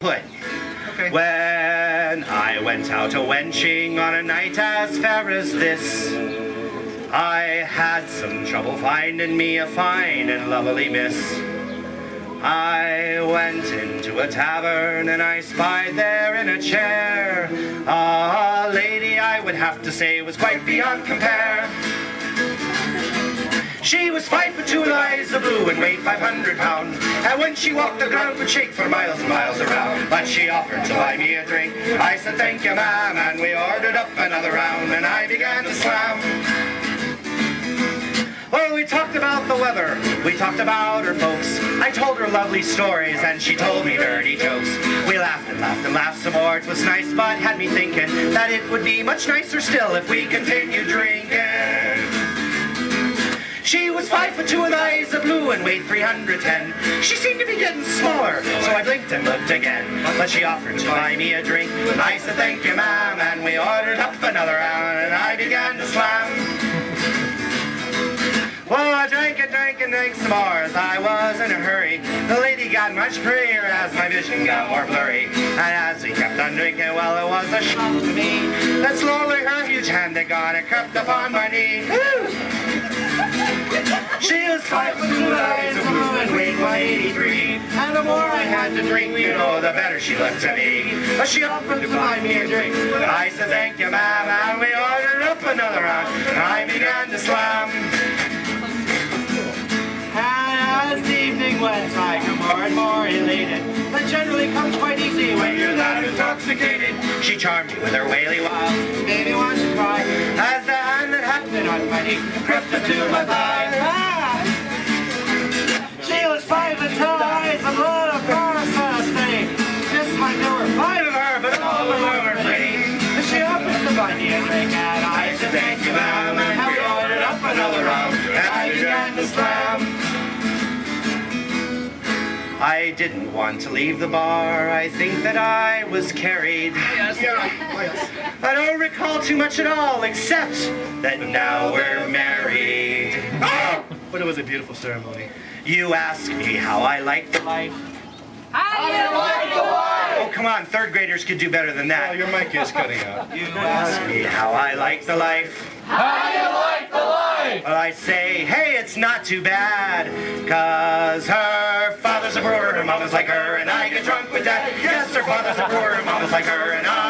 put. Okay. When I went out a-wenching on a night as fair as this, I had some trouble finding me a fine and lovely miss. I went into a tavern and I spied there in a chair a lady I would have to say was quite beyond compare. She was 5'2" with eyes of blue and weighed 500 pounds, and when she walked the ground would shake for miles and miles around. But she offered to buy me a drink. I said thank you ma'am, and we ordered up another round, and I began to slam. Well, we talked about the weather, we talked about her folks. I told her lovely stories and she told me dirty jokes. We laughed and laughed and laughed some more. It was nice, but had me thinking that it would be much nicer still if we continued drinking. She was 5'2" with eyes of blue and weighed 310. She seemed to be getting smaller, so I blinked and looked again. But she offered to buy me a drink. I said thank you ma'am, and we ordered up another round, and I began to slam. Well, I drank and drank and drank some more as I was in a hurry. The lady got much prettier as my vision got more blurry. And as we kept on drinking, well, it was a shock to me that slowly her huge hand had gone and crept upon my knee. She was 5'2" eyes of blue and weighed 183. And the more I had to drink, you know, the better she looked to me. But she offered to buy me a drink. I said thank you ma'am, and we ordered up another round, and I began to slam. As the evening went, I grew more and more elated. That generally comes quite easy when you're that intoxicated. She charmed me with her whaley wiles, made me want to cry, as the hand that had been on my knee crept up to my thigh. Ah! She was 5'2" eyes of blood, of course, I'll say. Just like there were 5 of her, but all of them were pretty. And she offered to buy me a drink, and I said thank you ma'am, and we ordered up another round, and I began to slam. I didn't want to leave the bar. I think that I was carried. Yes. I don't recall too much at all, except that now we're married. But it was a beautiful ceremony. You ask me how I like the life. How do you like the life? Oh, come on, 3rd graders could do better than that. Oh, your mic is cutting out. You ask me how I like the life. How do you like the life? Well, I say, hey, it's not too bad, 'cause her father's a brewer, her mama's like her, and I get drunk with dad. Yes, her father's a brewer, her mama's like her, and I